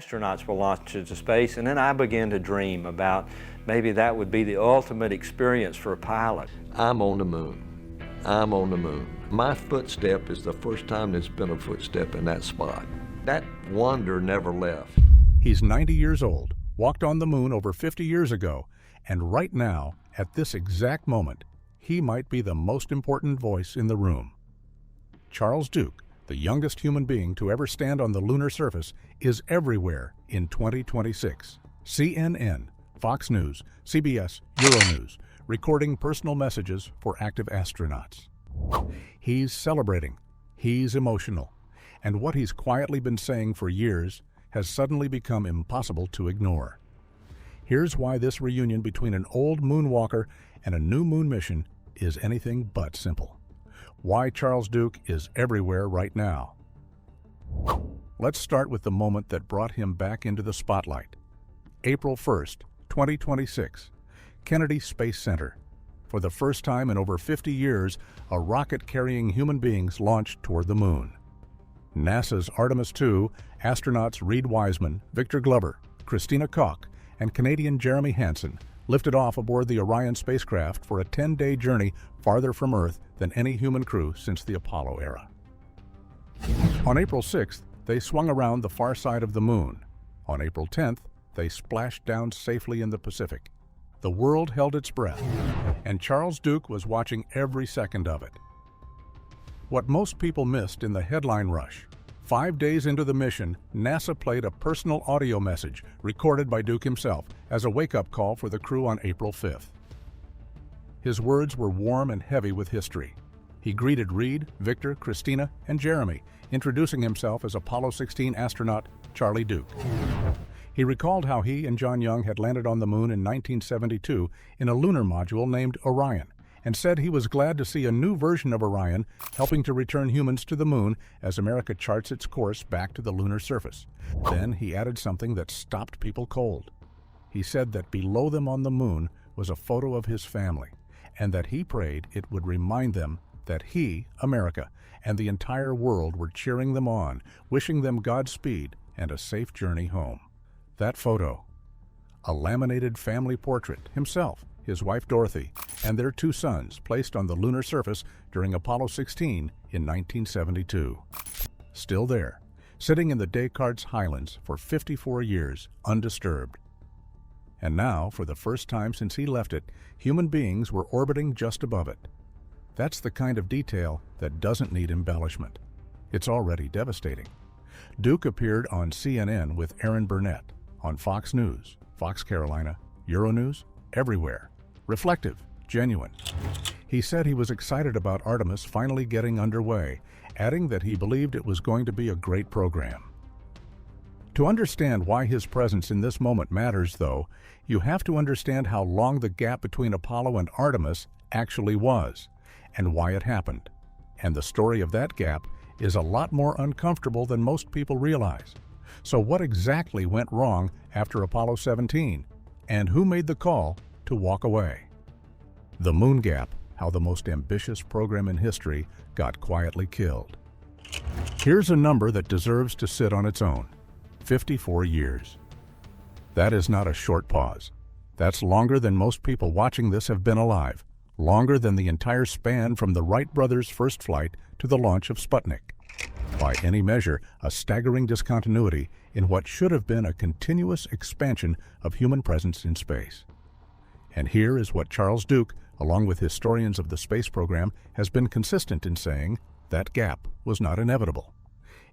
astronauts were launched into space, and then I began to dream about maybe that would be the ultimate experience for a pilot. I'm on the moon. I'm on the moon. My footstep is the first time there's been a footstep in that spot. That wonder never left. He's 90 years old, walked on the moon over 50 years ago, and right now, at this exact moment, he might be the most important voice in the room. Charles Duke, the youngest human being to ever stand on the lunar surface, is everywhere in 2026. CNN, Fox News, CBS, Euronews, recording personal messages for active astronauts. He's celebrating, he's emotional, and what he's quietly been saying for years has suddenly become impossible to ignore. Here's why this reunion between an old moonwalker and a new moon mission is anything but simple. Why Charles Duke is everywhere right now. Let's start with the moment that brought him back into the spotlight. April 1st, 2026, Kennedy Space Center. For the first time in over 50 years, a rocket carrying human beings launched toward the moon. NASA's Artemis II astronauts Reed Wiseman, Victor Glover, Christina Koch, and Canadian Jeremy Hansen lifted off aboard the Orion spacecraft for a 10-day journey farther from Earth than any human crew since the Apollo era. On April 6th, they swung around the far side of the moon. On April 10th, they splashed down safely in the Pacific. The world held its breath, and Charles Duke was watching every second of it. What most people missed in the headline rush: 5 days into the mission, NASA played a personal audio message recorded by Duke himself as a wake-up call for the crew on April 5th. His words were warm and heavy with history. He greeted Reed, Victor, Christina, and Jeremy, introducing himself as Apollo 16 astronaut Charlie Duke. He recalled how he and John Young had landed on the moon in 1972 in a lunar module named Orion, and said he was glad to see a new version of Orion helping to return humans to the moon as America charts its course back to the lunar surface. Then he added something that stopped people cold. He said that below them on the moon was a photo of his family, and that he prayed it would remind them that he, America, and the entire world were cheering them on, wishing them Godspeed and a safe journey home. That photo, a laminated family portrait, himself, his wife Dorothy, and their 2 sons placed on the lunar surface during Apollo 16 in 1972. Still there, sitting in the Descartes Highlands for 54 years, undisturbed. And now, for the first time since he left it, human beings were orbiting just above it. That's the kind of detail that doesn't need embellishment. It's already devastating. Duke appeared on CNN with Aaron Burnett, on Fox News, Fox Carolina, Euronews, everywhere. Reflective, genuine. He said he was excited about Artemis finally getting underway, adding that he believed it was going to be a great program. To understand why his presence in this moment matters, though, you have to understand how long the gap between Apollo and Artemis actually was, and why it happened. And the story of that gap is a lot more uncomfortable than most people realize. So what exactly went wrong after Apollo 17? And who made the call to walk away? The moon gap, how the most ambitious program in history got quietly killed. Here's a number that deserves to sit on its own: 54 years. That is not a short pause. That's longer than most people watching this have been alive, longer than the entire span from the Wright brothers' first flight to the launch of Sputnik. By any measure, a staggering discontinuity in what should have been a continuous expansion of human presence in space. And here is what Charles Duke, along with historians of the space program, has been consistent in saying: that gap was not inevitable.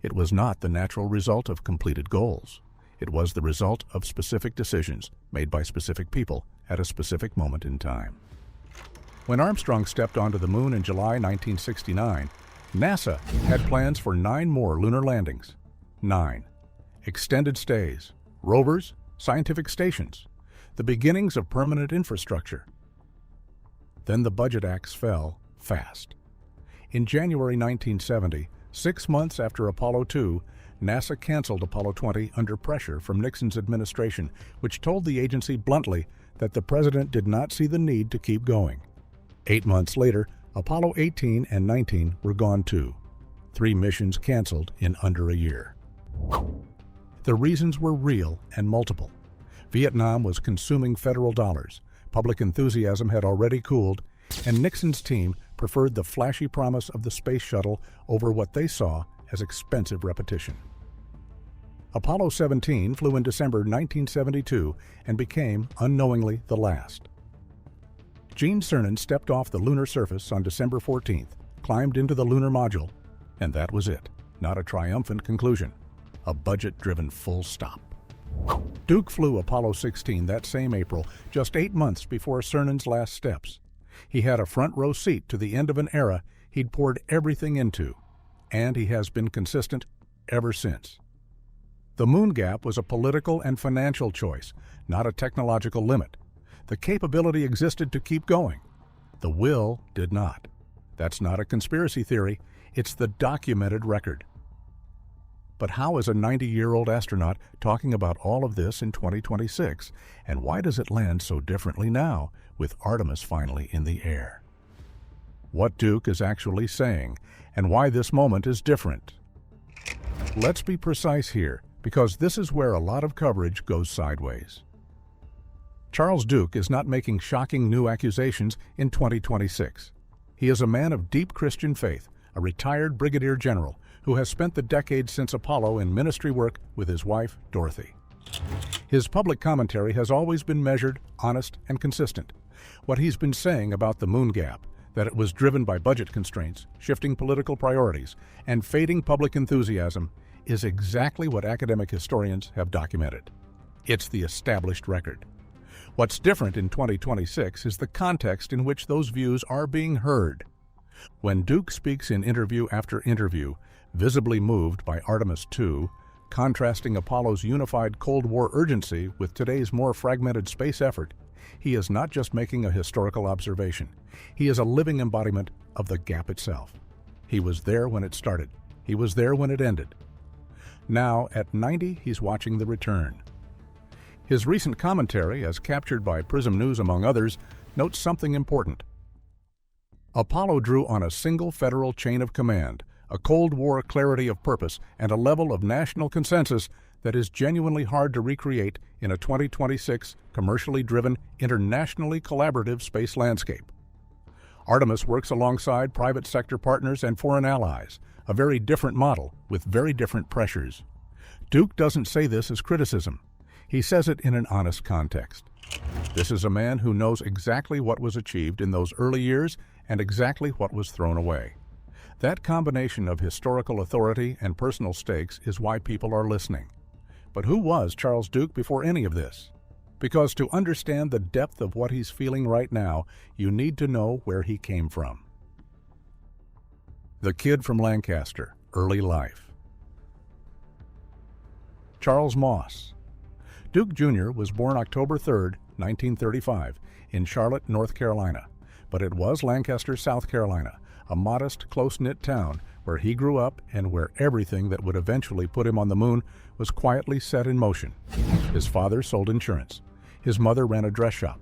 It was not the natural result of completed goals. It was the result of specific decisions made by specific people at a specific moment in time. When Armstrong stepped onto the moon in July 1969, NASA had plans for 9 more lunar landings. 9. Extended stays, rovers, scientific stations, the beginnings of permanent infrastructure. Then the budget axe fell fast. In January 1970, 6 months after Apollo 2, NASA canceled Apollo 20 under pressure from Nixon's administration, which told the agency bluntly that the president did not see the need to keep going. 8 months later, Apollo 18 and 19 were gone too. 3 missions canceled in under a year. The reasons were real and multiple. Vietnam was consuming federal dollars, public enthusiasm had already cooled, and Nixon's team preferred the flashy promise of the space shuttle over what they saw as expensive repetition. Apollo 17 flew in December 1972 and became, unknowingly, the last. Gene Cernan stepped off the lunar surface on December 14th, climbed into the lunar module, and that was it. Not a triumphant conclusion. A budget-driven full stop. Duke flew Apollo 16 that same April, just 8 months before Cernan's last steps. He had a front-row seat to the end of an era he'd poured everything into, and he has been consistent ever since. The moon gap was a political and financial choice, not a technological limit. The capability existed to keep going. The will did not. That's not a conspiracy theory, it's the documented record. But how is a 90-year-old astronaut talking about all of this in 2026? And why does it land so differently now, with Artemis finally in the air? What Duke is actually saying, and why this moment is different. Let's be precise here, because this is where a lot of coverage goes sideways. Charles Duke is not making shocking new accusations in 2026. He is a man of deep Christian faith, a retired brigadier general who has spent the decades since Apollo in ministry work with his wife, Dorothy. His public commentary has always been measured, honest, and consistent. What he's been saying about the moon gap, that it was driven by budget constraints, shifting political priorities, and fading public enthusiasm, is exactly what academic historians have documented. It's the established record. What's different in 2026 is the context in which those views are being heard. When Duke speaks in interview after interview, visibly moved by Artemis II, contrasting Apollo's unified Cold War urgency with today's more fragmented space effort, he is not just making a historical observation. He is a living embodiment of the gap itself. He was there when it started. He was there when it ended. Now, at 90, he's watching the return. His recent commentary, as captured by Prism News among others, notes something important. Apollo drew on a single federal chain of command, a Cold War clarity of purpose, and a level of national consensus that is genuinely hard to recreate in a 2026 commercially driven, internationally collaborative space landscape. Artemis works alongside private sector partners and foreign allies, a very different model with very different pressures. Duke doesn't say this as criticism. He says it in an honest context. This is a man who knows exactly what was achieved in those early years and exactly what was thrown away. That combination of historical authority and personal stakes is why people are listening. But who was Charles Duke before any of this? Because to understand the depth of what he's feeling right now, you need to know where he came from. The kid from Lancaster, early life. Charles Moss. Duke Jr. was born October 3, 1935, in Charlotte, North Carolina, but it was Lancaster, South Carolina, a modest, close-knit town where he grew up and where everything that would eventually put him on the moon was quietly set in motion. His father sold insurance. His mother ran a dress shop.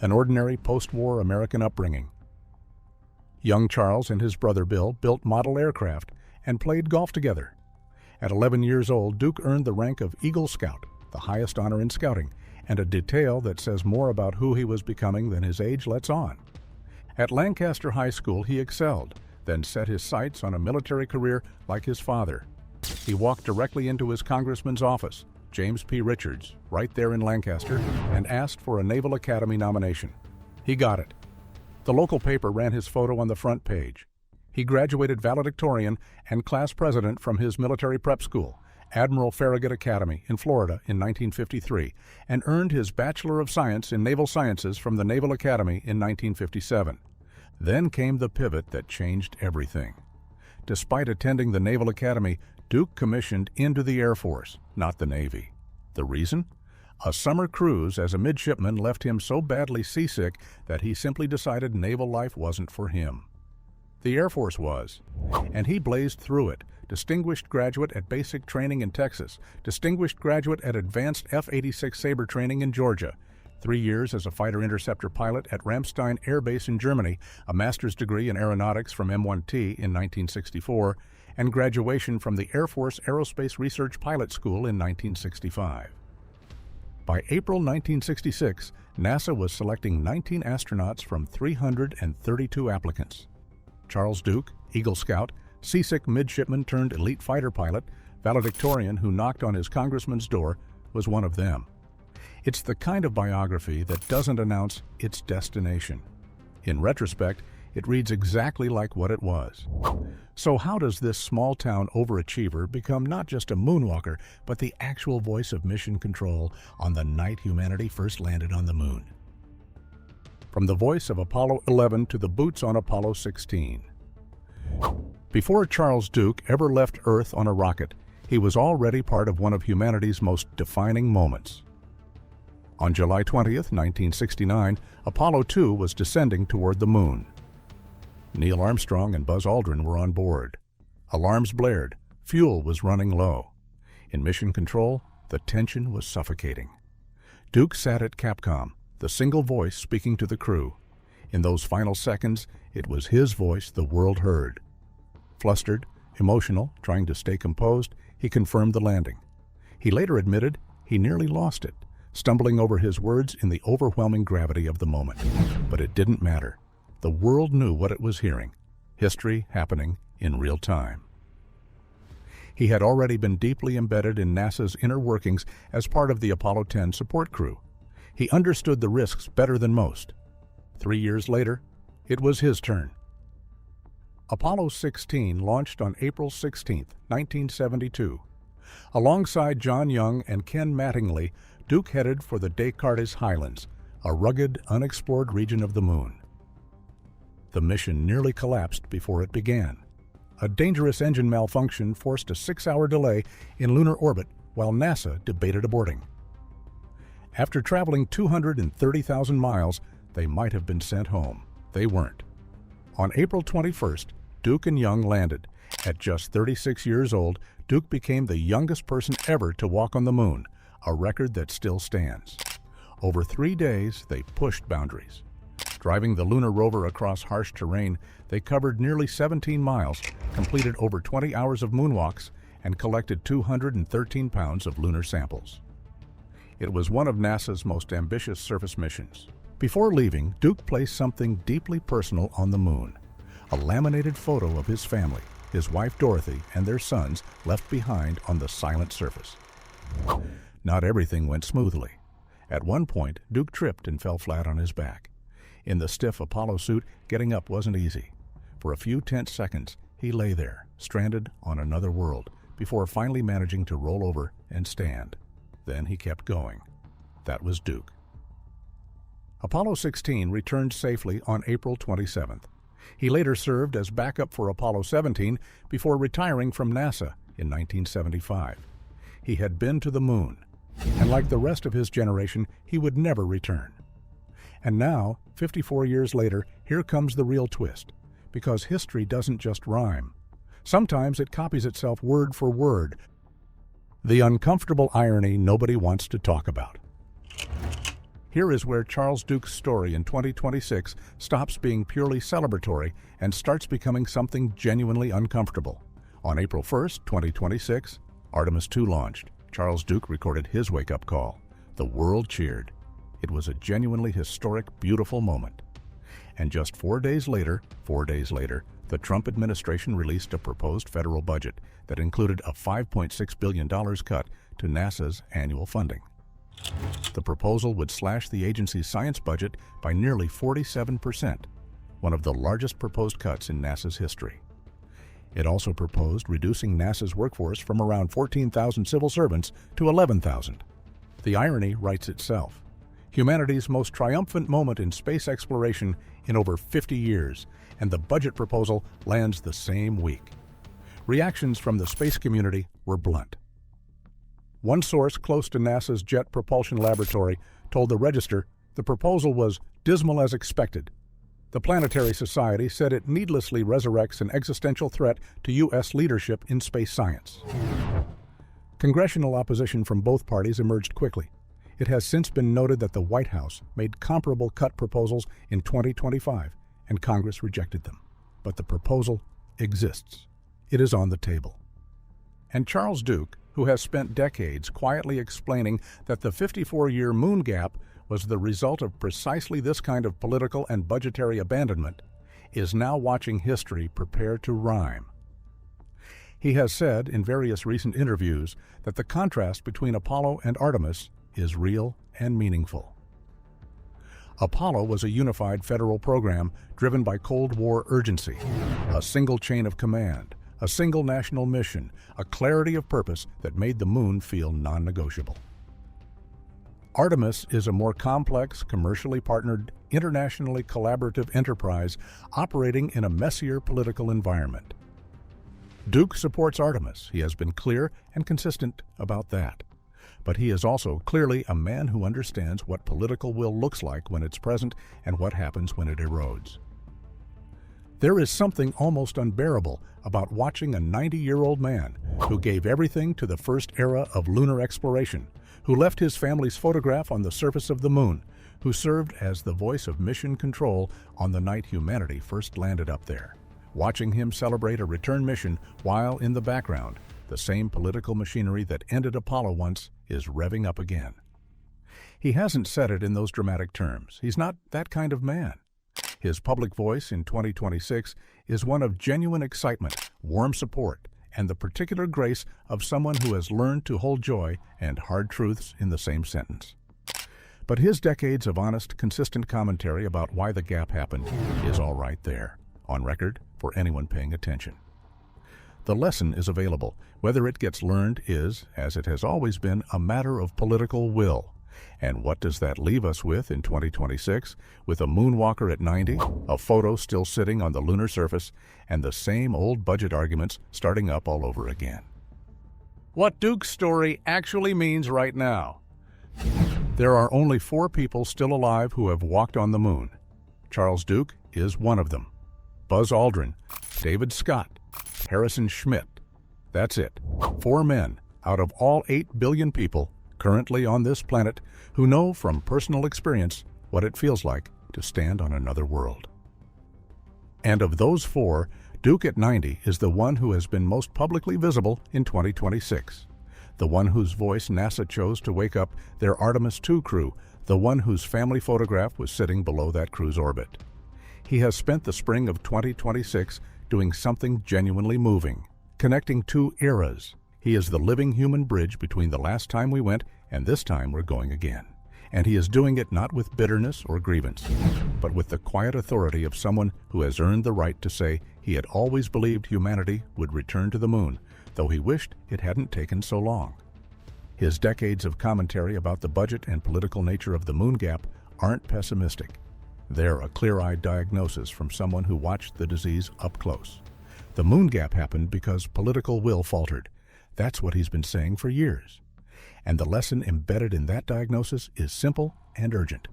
An ordinary post-war American upbringing. Young Charles and his brother Bill built model aircraft and played golf together. At 11 years old, Duke earned the rank of Eagle Scout, the highest honor in scouting, and a detail that says more about who he was becoming than his age lets on. At Lancaster High School, he excelled, then set his sights on a military career like his father. He walked directly into his congressman's office, James P. Richards, right there in Lancaster, and asked for a Naval Academy nomination. He got it. The local paper ran his photo on the front page. He graduated valedictorian and class president from his military prep school, Admiral Farragut Academy in Florida in 1953, and earned his Bachelor of Science in Naval Sciences from the Naval Academy in 1957. Then came the pivot that changed everything. Despite attending the Naval Academy, Duke commissioned into the Air Force, not the Navy. The reason? A summer cruise as a midshipman left him so badly seasick that he simply decided naval life wasn't for him. The Air Force was, and he blazed through it. Distinguished graduate at basic training in Texas, distinguished graduate at advanced F-86 Sabre training in Georgia, 3 years as a fighter interceptor pilot at Ramstein Air Base in Germany, a master's degree in aeronautics from M1T in 1964, and graduation from the Air Force Aerospace Research Pilot School in 1965. By April 1966, NASA was selecting 19 astronauts from 332 applicants. Charles Duke, Eagle Scout, seasick midshipman turned elite fighter pilot, valedictorian who knocked on his congressman's door, was one of them. It's the kind of biography that doesn't announce its destination. In retrospect, it reads exactly like what it was. So how does this small-town overachiever become not just a moonwalker, but the actual voice of mission control on the night humanity first landed on the moon? From the voice of Apollo 11 to the boots on Apollo 16. Before Charles Duke ever left Earth on a rocket, he was already part of one of humanity's most defining moments. On July 20th, 1969, Apollo 2 was descending toward the moon. Neil Armstrong and Buzz Aldrin were on board. Alarms blared. Fuel was running low. In mission control, the tension was suffocating. Duke sat at Capcom, the single voice speaking to the crew. In those final seconds, it was his voice the world heard. Flustered, emotional, trying to stay composed, he confirmed the landing. He later admitted he nearly lost it, stumbling over his words in the overwhelming gravity of the moment. But it didn't matter. The world knew what it was hearing. History happening in real time. He had already been deeply embedded in NASA's inner workings as part of the Apollo 10 support crew. He understood the risks better than most. 3 years later, it was his turn. Apollo 16 launched on April 16, 1972. Alongside John Young and Ken Mattingly, Duke headed for the Descartes Highlands, a rugged, unexplored region of the moon. The mission nearly collapsed before it began. A dangerous engine malfunction forced a 6-hour delay in lunar orbit while NASA debated aborting. After traveling 230,000 miles, they might have been sent home. They weren't. On April 21st, Duke and Young landed. At just 36 years old, Duke became the youngest person ever to walk on the moon, a record that still stands. Over 3 days, they pushed boundaries. Driving the lunar rover across harsh terrain, they covered nearly 17 miles, completed over 20 hours of moonwalks, and collected 213 pounds of lunar samples. It was one of NASA's most ambitious surface missions. Before leaving, Duke placed something deeply personal on the moon, a laminated photo of his family, his wife Dorothy, and their sons left behind on the silent surface. Not everything went smoothly. At one point, Duke tripped and fell flat on his back. In the stiff Apollo suit, getting up wasn't easy. For a few tense seconds, he lay there, stranded on another world, before finally managing to roll over and stand. Then he kept going. That was Duke. Apollo 16 returned safely on April 27th. He later served as backup for Apollo 17 before retiring from NASA in 1975. He had been to the moon, and like the rest of his generation, he would never return. And now, 54 years later, here comes the real twist, because history doesn't just rhyme. Sometimes it copies itself word for word. The uncomfortable irony nobody wants to talk about. Here is where Charles Duke's story in 2026 stops being purely celebratory and starts becoming something genuinely uncomfortable. On April 1st, 2026, Artemis II launched. Charles Duke recorded his wake-up call. The world cheered. It was a genuinely historic, beautiful moment. And just 4 days later, the Trump administration released a proposed federal budget that included a $5.6 billion cut to NASA's annual funding. The proposal would slash the agency's science budget by nearly 47%, one of the largest proposed cuts in NASA's history. It also proposed reducing NASA's workforce from around 14,000 civil servants to 11,000. The irony writes itself. Humanity's most triumphant moment in space exploration in over 50 years, and the budget proposal lands the same week. Reactions from the space community were blunt. One source close to NASA's Jet Propulsion Laboratory told the Register the proposal was dismal as expected. The Planetary Society said it needlessly resurrects an existential threat to U.S. leadership in space science. Congressional opposition from both parties emerged quickly. It has since been noted that the White House made comparable cut proposals in 2025, and Congress rejected them. But the proposal exists. it is on the table. And Charles Duke, who has spent decades quietly explaining that the 54-year moon gap was the result of precisely this kind of political and budgetary abandonment, is now watching history prepare to rhyme. He has said in various recent interviews that the contrast between Apollo and Artemis is real and meaningful. Apollo was a unified federal program driven by Cold War urgency, a single chain of command, a single national mission, a clarity of purpose that made the moon feel non-negotiable. Artemis is a more complex, commercially partnered, internationally collaborative enterprise operating in a messier political environment. Duke supports Artemis. He has been clear and consistent about that. But he is also clearly a man who understands what political will looks like when it's present and what happens when it erodes. There is something almost unbearable about watching a 90-year-old man who gave everything to the first era of lunar exploration, who left his family's photograph on the surface of the moon, who served as the voice of mission control on the night humanity first landed up there. Watching him celebrate a return mission while in the background, the same political machinery that ended Apollo once is revving up again. He hasn't said it in those dramatic terms. He's not that kind of man. His public voice in 2026 is one of genuine excitement, warm support, and the particular grace of someone who has learned to hold joy and hard truths in the same sentence. But his decades of honest, consistent commentary about why the gap happened is all right there, on record for anyone paying attention. The lesson is available. Whether it gets learned is, as it has always been, a matter of political will. And what does that leave us with in 2026? With a moonwalker at 90, a photo still sitting on the lunar surface, and the same old budget arguments starting up all over again. What Duke's story actually means right now. There are only 4 people still alive who have walked on the moon. Charles Duke is one of them. Buzz Aldrin, David Scott, Harrison Schmitt. That's it. 4 men out of all 8 billion people currently on this planet who know from personal experience what it feels like to stand on another world. And of those 4, Duke at 90 is the one who has been most publicly visible in 2026, the one whose voice NASA chose to wake up their Artemis II crew, the one whose family photograph was sitting below that crew's orbit. He has spent the spring of 2026 doing something genuinely moving, connecting 2 eras. He is the living human bridge between the last time we went and this time we're going again. And he is doing it not with bitterness or grievance, but with the quiet authority of someone who has earned the right to say he had always believed humanity would return to the moon, though he wished it hadn't taken so long. His decades of commentary about the budget and political nature of the moon gap aren't pessimistic. They're a clear-eyed diagnosis from someone who watched the disease up close. The moon gap happened because political will faltered. That's what he's been saying for years. And the lesson embedded in that diagnosis is simple and urgent.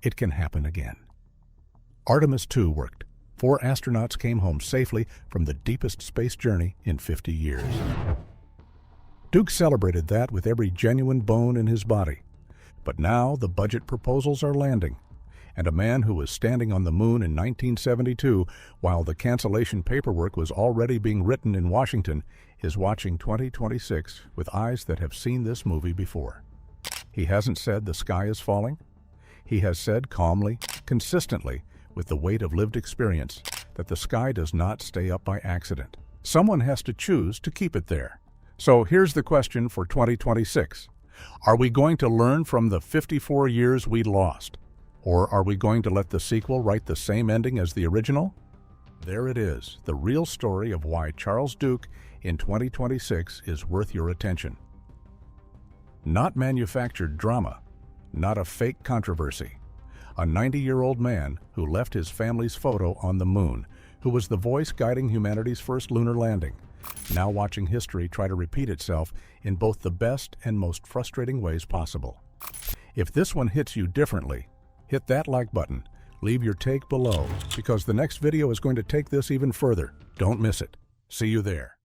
It can happen again. Artemis II worked. 4 astronauts came home safely from the deepest space journey in 50 years. Duke celebrated that with every genuine bone in his body. But now the budget proposals are landing. And a man who was standing on the moon in 1972 while the cancellation paperwork was already being written in Washington is watching 2026 with eyes that have seen this movie before. He hasn't said the sky is falling. He has said calmly, consistently, with the weight of lived experience, that the sky does not stay up by accident. Someone has to choose to keep it there. So here's the question for 2026. Are we going to learn from the 54 years we lost? Or are we going to let the sequel write the same ending as the original? There it is, the real story of why Charles Duke in 2026 is worth your attention. Not manufactured drama, not a fake controversy. A 90-year-old man who left his family's photo on the moon, who was the voice guiding humanity's first lunar landing, now watching history try to repeat itself in both the best and most frustrating ways possible. If this one hits you differently, hit that like button, leave your take below, because the next video is going to take this even further. Don't miss it. See you there.